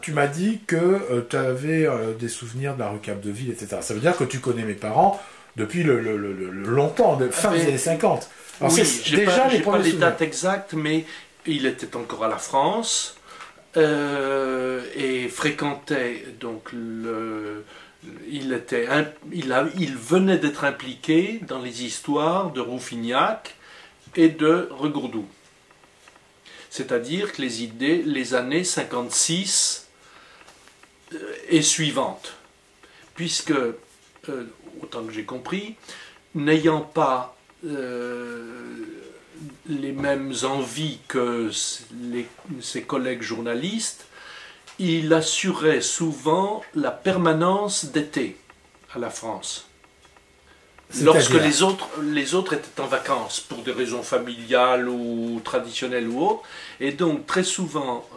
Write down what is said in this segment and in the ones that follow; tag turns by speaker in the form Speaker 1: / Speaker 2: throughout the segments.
Speaker 1: Tu m'as dit que tu avais des souvenirs de la rue Capdeville, etc. Ça veut dire que tu connais mes parents depuis le longtemps, de fin des années 50. Alors
Speaker 2: oui,
Speaker 1: c'est
Speaker 2: j'ai
Speaker 1: déjà les
Speaker 2: pas
Speaker 1: premiers
Speaker 2: les
Speaker 1: souvenirs.
Speaker 2: dates exactes, mais il était encore à la France et fréquentait donc il venait d'être impliqué dans les histoires de Rouffignac et de Regourdou. C'est-à-dire que les années 56 et suivantes. Puisque, autant que j'ai compris, n'ayant pas les mêmes envies que ses collègues journalistes, il assurait souvent la permanence d'été à la France. Lorsque les autres étaient en vacances, pour des raisons familiales ou traditionnelles ou autres, et donc très souvent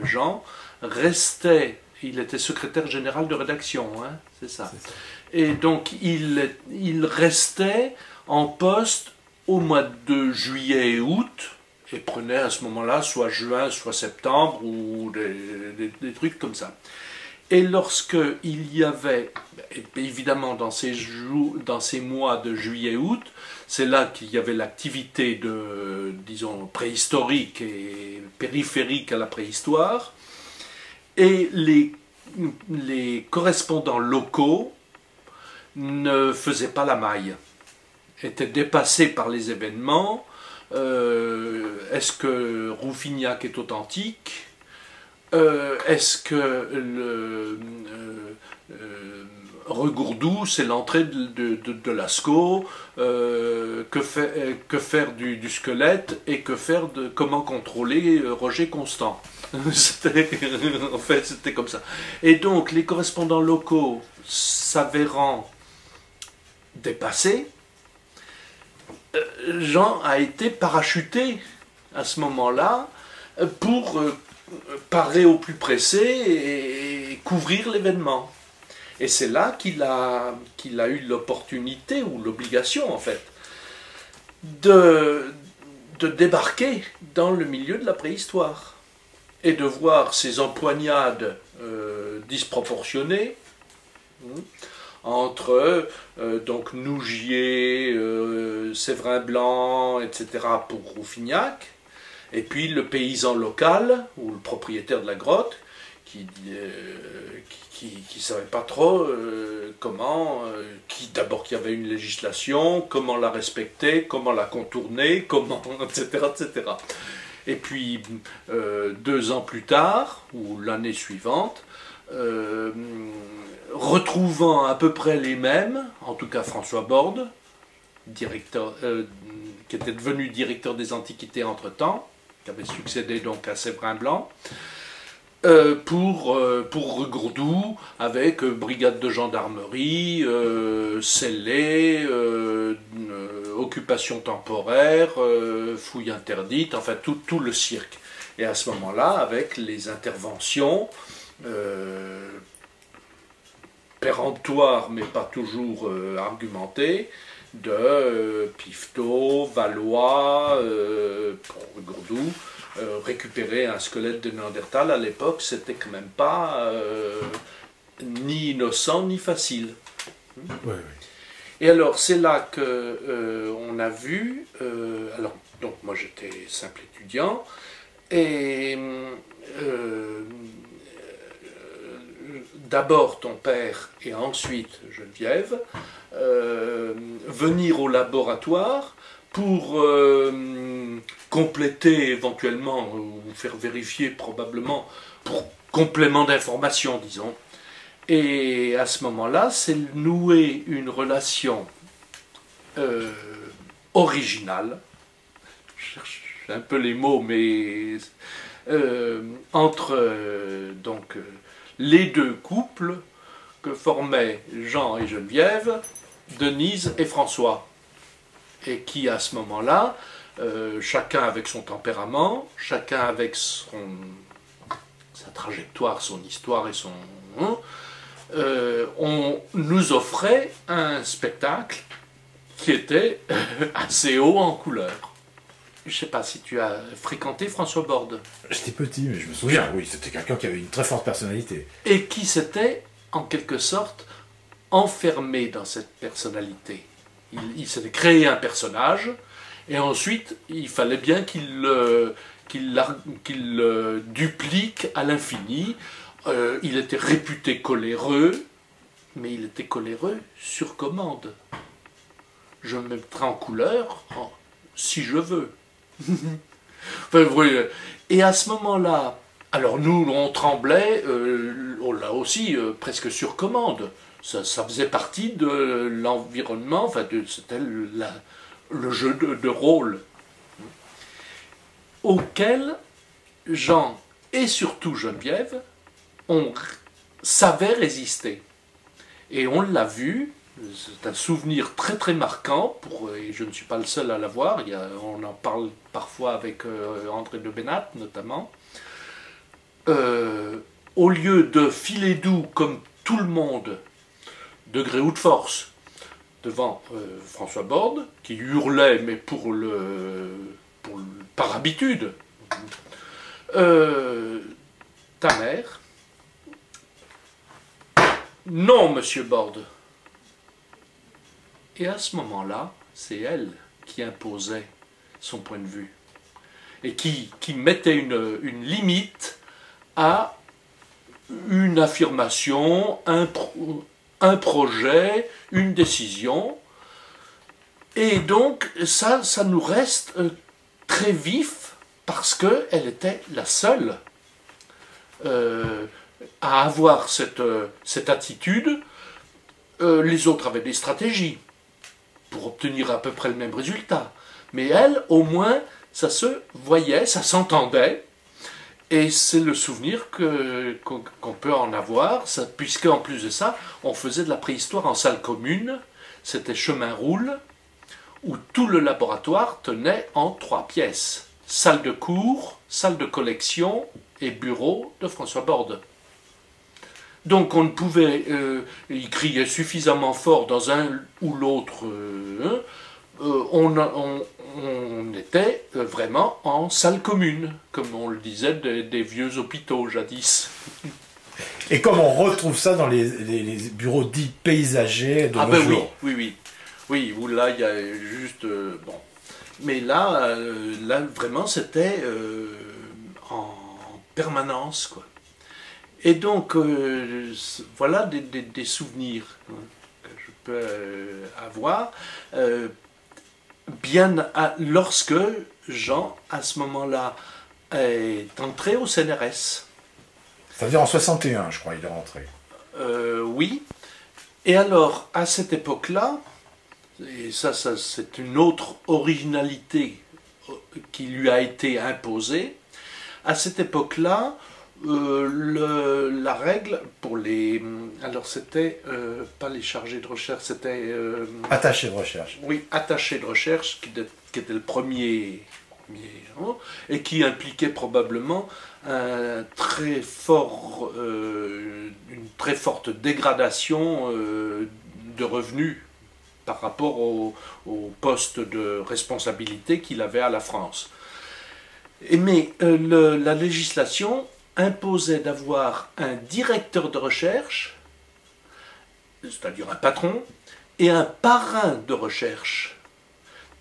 Speaker 2: Jean restait, il était secrétaire général de rédaction, hein, c'est ça. Et donc il restait en poste au mois de juillet et août, et prenait à ce moment-là soit juin, soit septembre, ou des trucs comme ça. Et lorsque il y avait, évidemment dans ces mois de juillet-août, c'est là qu'il y avait l'activité disons, préhistorique et périphérique à la préhistoire, et les correspondants locaux ne faisaient pas la maille, étaient dépassés par les événements. Est-ce que Rouffignac est authentique ? Est-ce que Regourdou, c'est l'entrée de Lascaux, que faire du squelette et que faire comment contrôler Roger Constant. En fait, c'était comme ça. Et donc, les correspondants locaux s'avérant dépassés, Jean a été parachuté à ce moment-là pour parer au plus pressé et couvrir l'événement. Et c'est là qu'il a eu l'opportunité, ou l'obligation en fait, de débarquer dans le milieu de la préhistoire et de voir ces empoignades disproportionnées entre donc Nougier, Séverin Blanc, etc. pour Rouffignac, et puis le paysan local, ou le propriétaire de la grotte, qui savait pas trop comment, d'abord qu'il y avait une législation, comment la respecter, comment la contourner, comment, etc., etc. Et puis, 2 ans plus tard, ou l'année suivante, retrouvant à peu près les mêmes, en tout cas François Borde, directeur, qui était devenu directeur des Antiquités entre-temps, qui avait succédé donc à Séverin Blanc, pour Regourdou, avec brigade de gendarmerie, scellé, occupation temporaire, fouille interdite, enfin tout le cirque. Et à ce moment-là, avec les interventions péremptoires, mais pas toujours argumentées, de Pifto, Valois, pour Regourdou, récupérer un squelette de Néandertal à l'époque, c'était quand même pas ni innocent ni facile.
Speaker 1: Oui, oui.
Speaker 2: Et alors c'est là que on a vu, alors donc moi j'étais simple étudiant, et d'abord ton père et ensuite Geneviève venir au laboratoire pour compléter éventuellement, ou faire vérifier probablement, pour complément d'information, disons. Et à ce moment-là, c'est nouer une relation originale, je cherche un peu les mots, mais entre donc les deux couples que formaient Jean et Geneviève, Denise et François, et qui à ce moment-là, chacun avec son tempérament, chacun avec sa trajectoire, son histoire et son... on nous offrait un spectacle qui était assez haut en couleur. je ne sais pas si tu as fréquenté François Borde.
Speaker 1: J'étais petit, mais je me souviens, oui, c'était quelqu'un qui avait une très forte personnalité.
Speaker 2: Et qui s'était, en quelque sorte, enfermé dans cette personnalité. Il s'était créé un personnage, et ensuite, il fallait bien qu'il le duplique à l'infini. Il était réputé coléreux, mais il était coléreux sur commande. Je me mettrai en couleur si je veux. Enfin, oui. Et à ce moment-là, alors nous, on tremblait, là aussi, presque sur commande. Ça faisait partie de l'environnement, enfin, c'était le jeu de rôle auquel Jean et surtout Geneviève savaient résister. Et on l'a vu, c'est un souvenir très très marquant, et je ne suis pas le seul à l'avoir, on en parle parfois avec André de Bénat notamment. Au lieu de filer doux comme tout le monde, de gré ou de force, devant François Borde, qui hurlait, mais par habitude, ta mère, non, monsieur Borde. Et à ce moment-là, c'est elle qui imposait son point de vue et qui mettait une limite à une affirmation, un projet, une décision. Et donc, ça nous reste très vif parce qu'elle était la seule à avoir cette attitude. Les autres avaient des stratégies pour obtenir à peu près le même résultat. Mais elle, au moins, ça se voyait, ça s'entendait. Et c'est le souvenir qu'on peut en avoir, puisque en plus de ça, on faisait de la préhistoire en salle commune. C'était chemin roule, où tout le laboratoire tenait en 3 pièces. Salle de cours, salle de collection et bureau de François Borde. Donc on ne pouvait y crier suffisamment fort dans un ou l'autre. On était vraiment en salle commune, comme on le disait des vieux hôpitaux jadis.
Speaker 1: Et comme on retrouve ça dans les bureaux dits paysagers de nos jours.
Speaker 2: Oui, où là il y a juste... bon. Mais là vraiment c'était en permanence, quoi. Et donc, voilà des souvenirs que je peux avoir. Lorsque Jean, à ce moment-là, est entré au CNRS.
Speaker 1: C'est-à-dire en 61, je crois, il est rentré.
Speaker 2: Oui. Et alors, à cette époque-là, et ça c'est une autre originalité qui lui a été imposée, à cette époque-là, la règle pour les... Alors c'était pas les chargés de recherche, c'était...
Speaker 1: Attachés de recherche.
Speaker 2: Oui, attachés de recherche, qui était le premier et qui impliquait probablement une très forte dégradation de revenus par rapport au poste de responsabilité qu'il avait à la France. Mais la législation imposait d'avoir un directeur de recherche, c'est-à-dire un patron, et un parrain de recherche,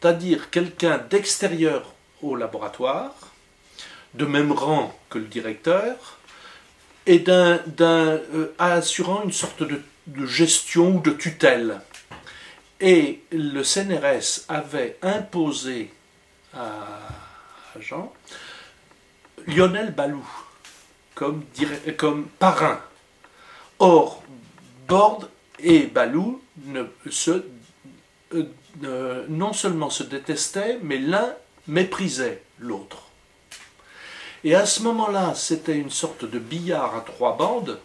Speaker 2: c'est-à-dire quelqu'un d'extérieur au laboratoire, de même rang que le directeur, et assurant une sorte de gestion ou de tutelle. Et le CNRS avait imposé à Jean Lionel Balloux comme parrain. Or, Borde et Balloux non seulement se détestaient, mais l'un méprisait l'autre. Et à ce moment-là, c'était une sorte de billard à 3 bandes,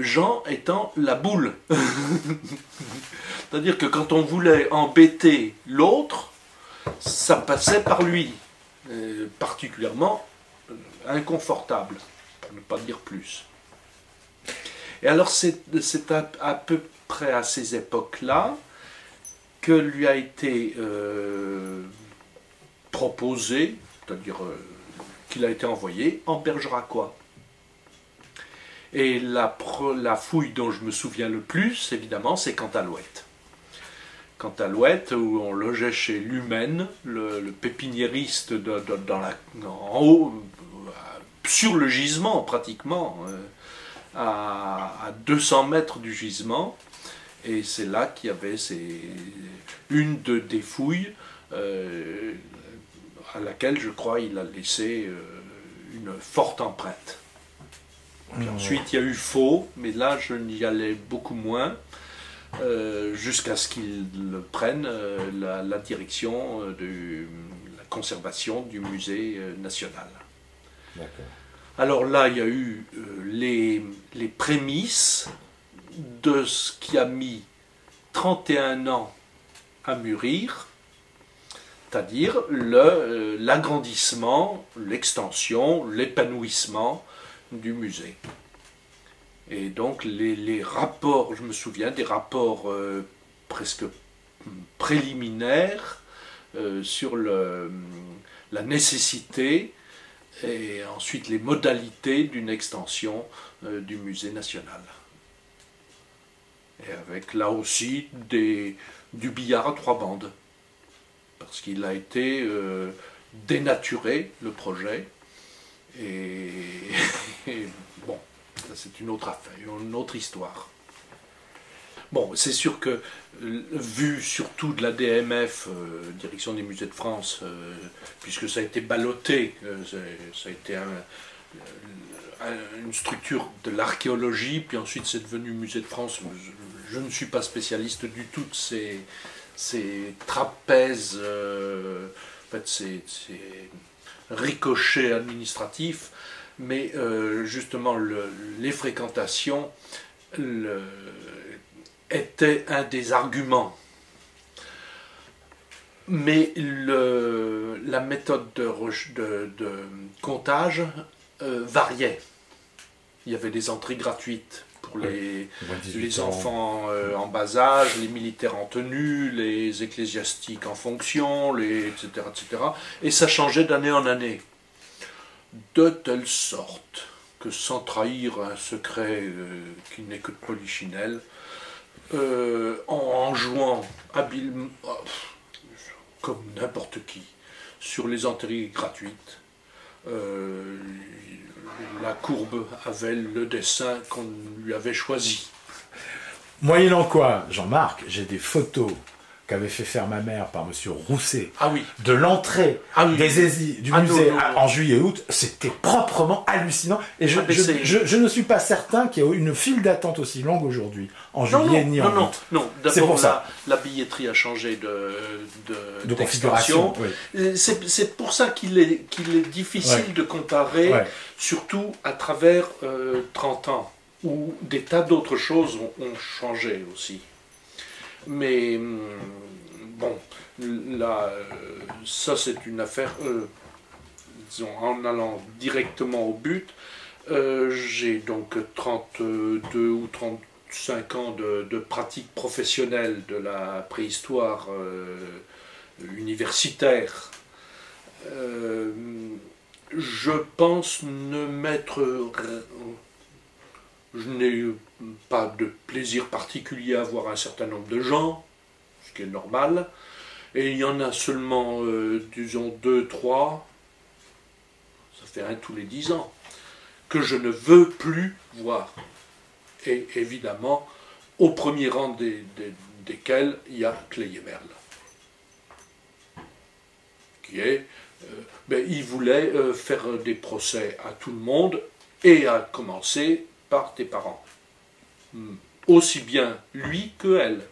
Speaker 2: Jean étant la boule. C'est-à-dire que quand on voulait embêter l'autre, ça passait par lui, particulièrement inconfortable, pour ne pas dire plus. Et alors c'est à peu près à ces époques-là que lui a été proposé, c'est-à-dire qu'il a été envoyé en Bergeracois. Et la fouille dont je me souviens le plus, évidemment, c'est Cantalouette. Cantalouette, où on logeait chez Lumène, le pépiniériste en haut, sur le gisement pratiquement, à 200 mètres du gisement. Et c'est là qu'il y avait des fouilles à laquelle, je crois, il a laissé une forte empreinte. Puis ensuite, il y a eu Faux, mais là, je n'y allais beaucoup moins, jusqu'à ce qu'ils prennent la direction de la conservation du musée national.
Speaker 1: D'accord.
Speaker 2: Alors là, il y a eu les prémices de ce qui a mis 31 ans à mûrir, c'est-à-dire l'agrandissement, l'extension, l'épanouissement du musée. Et donc les rapports, je me souviens des rapports presque préliminaires sur la nécessité et ensuite les modalités d'une extension du musée national. Et avec là aussi du billard à 3 bandes, parce qu'il a été dénaturé, le projet, et bon, ça c'est une autre affaire, une autre histoire. Bon, c'est sûr que, vu surtout de la DMF, Direction des Musées de France, puisque ça a été ballotté, ça a été une structure de l'archéologie, puis ensuite c'est devenu Musée de France. Je ne suis pas spécialiste du tout de ces trapèzes, en fait, ces ricochets administratifs, mais justement les fréquentations étaient un des arguments. Mais la méthode de comptage variait. Il y avait des entrées gratuites pour les enfants en bas âge, les militaires en tenue, les ecclésiastiques en fonction, etc., etc. Et ça changeait d'année en année. De telle sorte que, sans trahir un secret qui n'est que de polichinelle, en jouant habilement, comme n'importe qui, sur les entrées gratuites, la courbe avait le dessin qu'on lui avait choisi.
Speaker 1: Moyennant quoi, Jean-Marc, j'ai des photos qu'avait fait faire ma mère par monsieur Rousset, de l'entrée du musée en juillet-août. C'était proprement hallucinant. Et je ne suis pas certain qu'il y ait une file d'attente aussi longue aujourd'hui, en juillet ni en août.
Speaker 2: Non, d'abord la billetterie a changé de
Speaker 1: configuration. Oui.
Speaker 2: C'est pour ça qu'il est difficile de comparer, surtout à travers 30 ans, où des tas d'autres choses ont changé aussi. Mais bon, là, ça c'est une affaire, disons, en allant directement au but. J'ai donc 32 ou 35 ans de pratique professionnelle de la préhistoire universitaire. Je pense ne m'être... Je n'ai pas de plaisir particulier à voir un certain nombre de gens, ce qui est normal, et il y en a seulement, disons, 2, 3, ça fait un tous les 10 ans, que je ne veux plus voir. Et évidemment, au premier rang desquels il y a Clay et Merle, qui est, il voulait faire des procès à tout le monde, et à commencer par tes parents. Aussi bien lui que elle.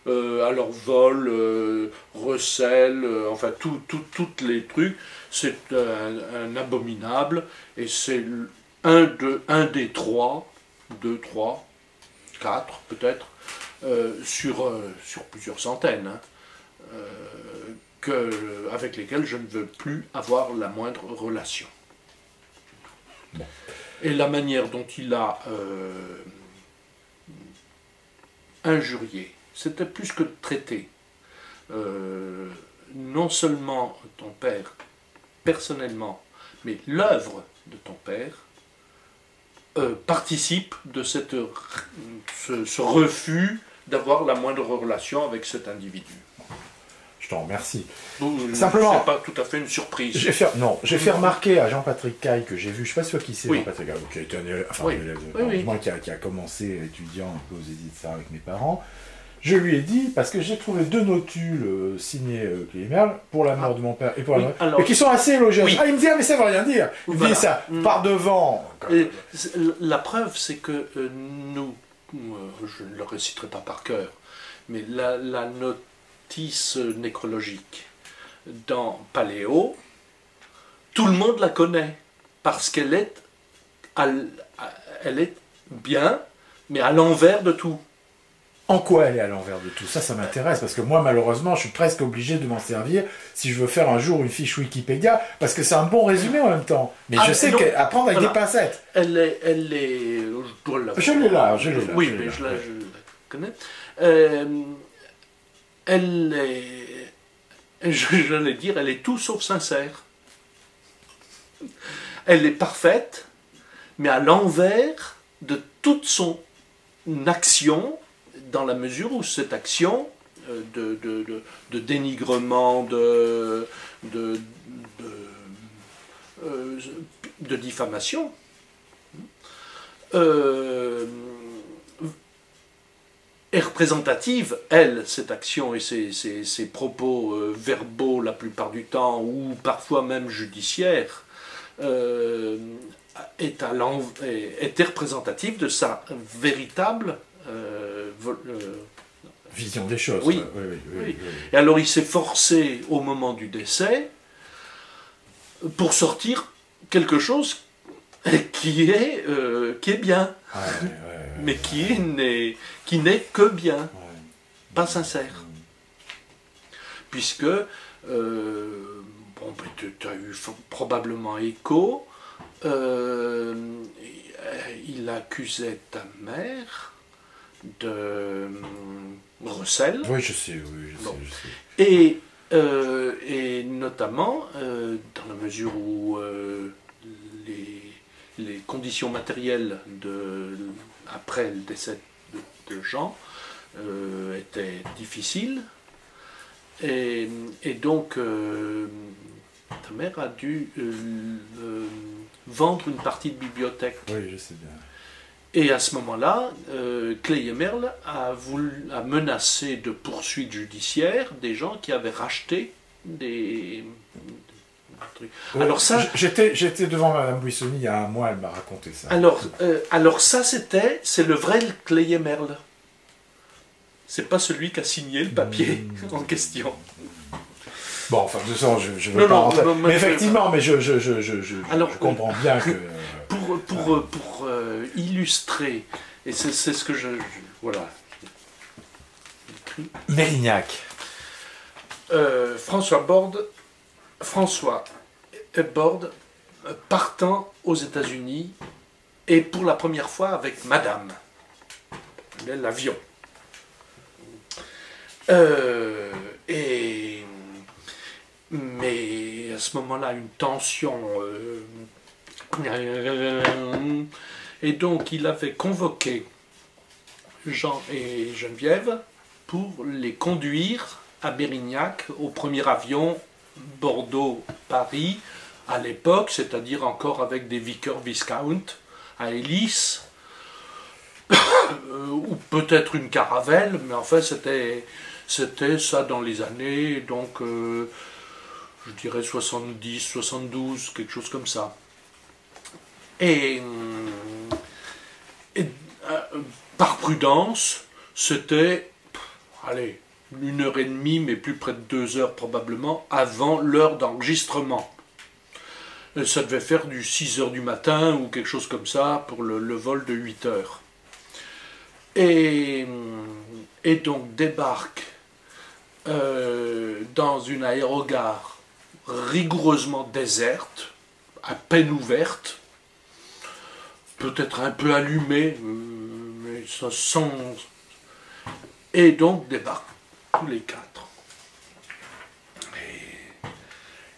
Speaker 2: Alors vol, recel, enfin tous les trucs, c'est un abominable, et c'est un des 3, 2, 3, 4 peut-être, sur plusieurs centaines, avec lesquels je ne veux plus avoir la moindre relation. Bon. Et la manière dont il a injurié, c'était plus que traité. non seulement ton père, personnellement, mais l'œuvre de ton père, participe de ce refus d'avoir la moindre relation avec cet individu.
Speaker 1: Je t'en remercie.
Speaker 2: Simplement, c'est pas tout à fait une surprise.
Speaker 1: J'ai fait remarquer à Jean-Patrick Caille, que j'ai vu, je ne sais pas si qui c'est, Jean-Patrick Caille, qui a été un élève, moi qui a commencé étudiant un peu aux éditions avec mes parents. Je lui ai dit, parce que j'ai trouvé 2 notules signés Clélie Merle pour la mort de mon père et pour la mort, et qui sont assez élogieux. Il me dit, mais ça ne veut rien dire. Il me dit ça, par devant.
Speaker 2: La preuve, c'est que nous, je ne le réciterai pas par cœur, mais la notice nécrologique dans Paléo, tout le monde la connaît, parce qu'elle est bien, mais à l'envers de tout.
Speaker 1: En quoi elle est à l'envers de tout ça? Ça m'intéresse, parce que moi, malheureusement, je suis presque obligé de m'en servir si je veux faire un jour une fiche Wikipédia, parce que c'est un bon résumé en même temps. Mais je sais qu'apprendre avec des pincettes.
Speaker 2: Elle est...
Speaker 1: Je l'ai là.
Speaker 2: Oui, mais je la connais. Elle est... J'allais dire, elle est tout sauf sincère. Elle est parfaite, mais à l'envers de toute son action, dans la mesure où cette action de dénigrement, de diffamation est représentative, elle, cette action et ses propos verbaux la plupart du temps, ou parfois même judiciaires, était représentative de sa véritable
Speaker 1: vision des choses.
Speaker 2: Oui. Et alors il s'est forcé au moment du décès pour sortir quelque chose qui est bien, mais qui n'est que bien, pas sincère. Puisque tu as eu probablement écho, il accusait ta mère de recel.
Speaker 1: Oui, je sais, je sais.
Speaker 2: Et notamment, dans la mesure où les conditions matérielles après le décès de Jean étaient difficiles, et donc ta mère a dû vendre une partie de bibliothèque.
Speaker 1: Oui, je sais bien.
Speaker 2: Et à ce moment-là, Clélie Merle a menacé de poursuites judiciaires des gens qui avaient racheté des trucs. Alors ça,
Speaker 1: j'étais devant Madame Buissoni il y a un mois, elle m'a raconté ça.
Speaker 2: Alors ça, c'est le vrai Clélie Merle. C'est pas celui qui a signé le papier en question.
Speaker 1: Bon, enfin, de toute façon, je veux pas rentrer. Mais effectivement, mais je comprends bien que...
Speaker 2: Pour illustrer, et c'est ce que voilà.
Speaker 1: Mérignac.
Speaker 2: François Borde partant aux États-Unis, et pour la première fois avec Madame, l'avion. Mais à ce moment-là, une tension... et donc il avait convoqué Jean et Geneviève pour les conduire à Mérignac au premier avion Bordeaux-Paris à l'époque, c'est-à-dire encore avec des Vickers Viscount à hélice, ou peut-être une caravelle, mais en fait c'était ça dans les années, donc je dirais 70, 72, quelque chose comme ça. Et par prudence, c'était, 1h30, mais plus près de 2 heures probablement, avant l'heure d'enregistrement. Ça devait faire du 6 heures du matin ou quelque chose comme ça pour le vol de 8 heures. Et donc débarque dans une aérogare rigoureusement déserte, à peine ouverte, peut-être un peu allumée, mais ça sent... Et donc débarquent tous les 4.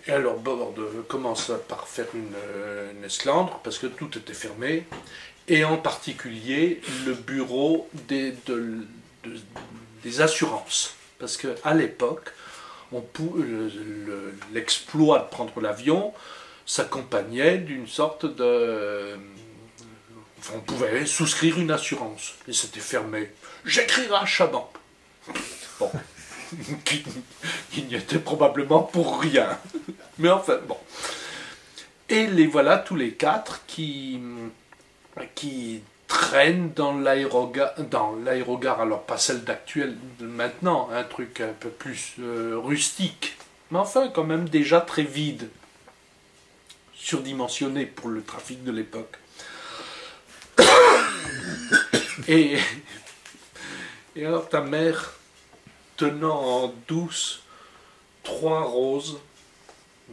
Speaker 2: Et alors Bord commence par faire une esclandre, parce que tout était fermé, et en particulier le bureau des assurances. Parce qu'à l'époque, l'exploit de prendre l'avion s'accompagnait d'une sorte de... Enfin, on pouvait souscrire une assurance, et c'était fermé. J'écrirai à Chaban. Bon, qui n'y était probablement pour rien. Mais enfin, bon. Et les voilà tous les quatre qui traînent dans l'aérogare, alors pas celle d'actuel de maintenant, un truc un peu plus rustique, mais enfin quand même déjà très vide, surdimensionné pour le trafic de l'époque. Et alors ta mère, tenant en douce 3 roses,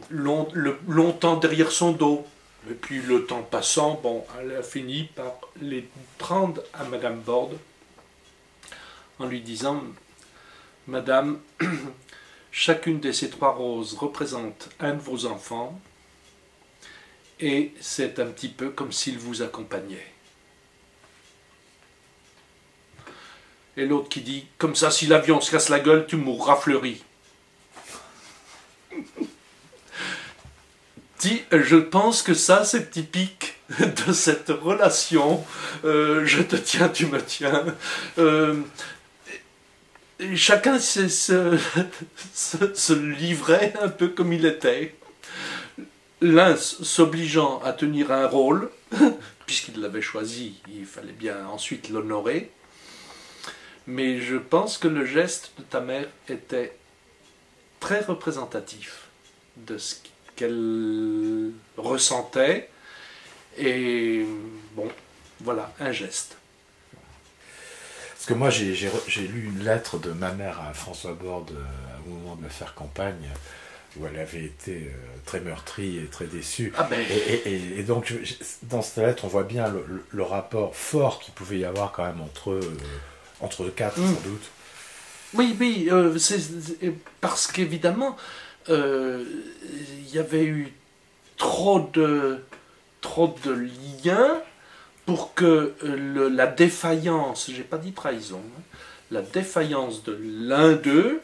Speaker 2: longtemps derrière son dos, et puis le temps passant, bon, elle a fini par les prendre à Madame Bord en lui disant: Madame, chacune de ces 3 roses représente un de vos enfants, et c'est un petit peu comme s'il vous accompagnait. Et l'autre qui dit: comme ça, si l'avion se casse la gueule, tu mourras fleuri. Dis, je pense que ça, c'est typique de cette relation. Je te tiens, tu me tiens. Chacun se livrait un peu comme il était. L'un s'obligeant à tenir un rôle, puisqu'il l'avait choisi, il fallait bien ensuite l'honorer. Mais je pense que le geste de ta mère était très représentatif de ce qu'elle ressentait. Et bon, voilà, un geste.
Speaker 1: Parce que moi, j'ai lu une lettre de ma mère à François Bord au moment de l'affaire Campagne, où elle avait été très meurtrie et très déçue.
Speaker 2: Ah ben...
Speaker 1: et donc, dans cette lettre, on voit bien le rapport fort qu'il pouvait y avoir quand même entre les 4, sans doute.
Speaker 2: Oui, parce qu'évidemment, il y avait eu trop de liens pour que la défaillance, j'ai pas dit trahison, hein, la défaillance de l'un d'eux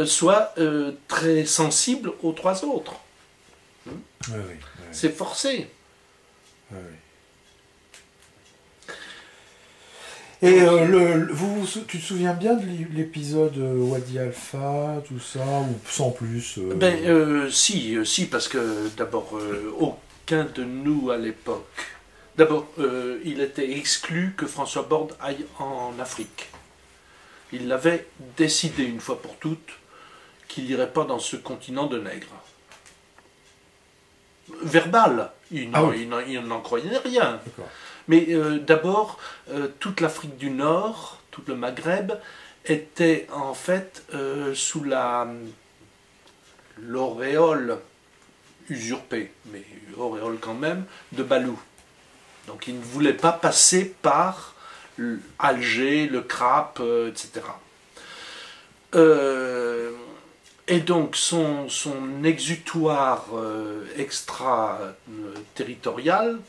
Speaker 2: soit très sensible aux 3 autres.
Speaker 1: Oui.
Speaker 2: C'est forcé.
Speaker 1: Oui. Et tu te souviens bien de l'épisode Wadi Alpha, tout ça, ou sans plus
Speaker 2: Si, parce que d'abord, aucun de nous à l'époque... D'abord, il était exclu que François Bord aille en Afrique. Il l'avait décidé une fois pour toutes qu'il n'irait pas dans ce continent de nègres. Verbal, il n'en croyait rien.
Speaker 1: D'accord.
Speaker 2: Mais d'abord, toute l'Afrique du Nord, tout le Maghreb, était en fait sous l'auréole usurpée, mais auréole quand même, de Balou. Donc il ne voulait pas passer par Alger, le Crap, etc. Et donc son exutoire extra-territorial,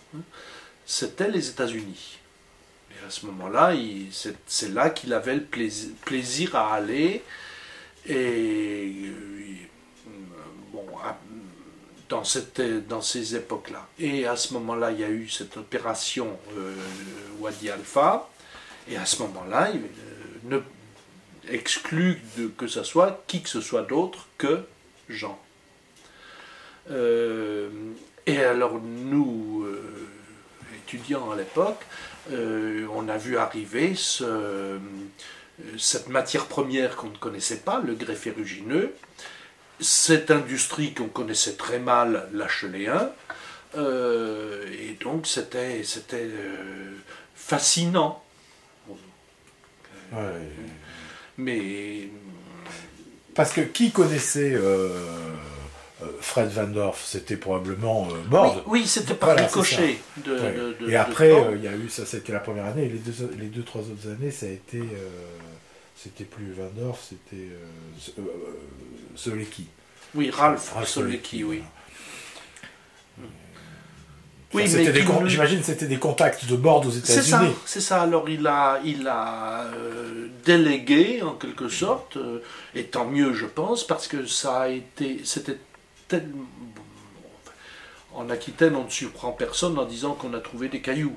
Speaker 2: c'était les États-Unis. Et à ce moment-là, c'est là qu'il avait le plaisir à aller. Et bon, dans ces époques-là. Et à ce moment-là, il y a eu cette opération Wadi Alpha. Et à ce moment-là, il ne exclut que ce soit qui que ce soit d'autre que Jean. Et alors nous, étudiants à l'époque, on a vu arriver cette matière première qu'on ne connaissait pas, le grès ferrugineux, cette industrie qu'on connaissait très mal, l'acheléen, et donc c'était fascinant.
Speaker 1: Ouais.
Speaker 2: Mais...
Speaker 1: Parce que qui connaissait Fred Van Dorf? C'était probablement Bord.
Speaker 2: Oui, c'était par ricochet.
Speaker 1: Et après, il y a eu, ça c'était la première année, et les 2-3 autres années, ça a été... c'était plus Van Dorf, c'était Solecki.
Speaker 2: Oui, Ralph Solecki, oui.
Speaker 1: Oui, j'imagine que c'était des contacts de board aux États-Unis.
Speaker 2: C'est ça. Alors il a délégué en quelque sorte, et tant mieux je pense, parce que c'était tellement... En Aquitaine, on ne surprend personne en disant qu'on a trouvé des cailloux.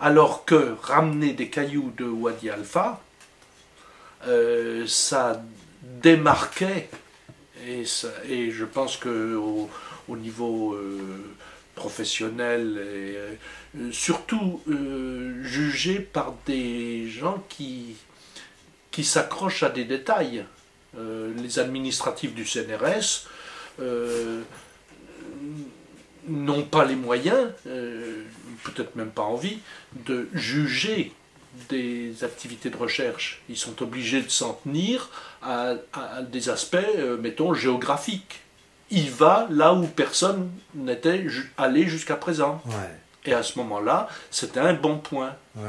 Speaker 2: Alors que ramener des cailloux de Wadi Alpha, ça démarquait, et je pense qu'au niveau professionnel, et surtout jugé par des gens qui s'accrochent à des détails. Les administratifs du CNRS n'ont pas les moyens, peut-être même pas envie, de juger des activités de recherche. Ils sont obligés de s'en tenir à des aspects, mettons, géographiques. Il va là où personne n'était allé jusqu'à présent. Ouais. Et à ce moment-là, c'était un bon point.
Speaker 1: Ouais.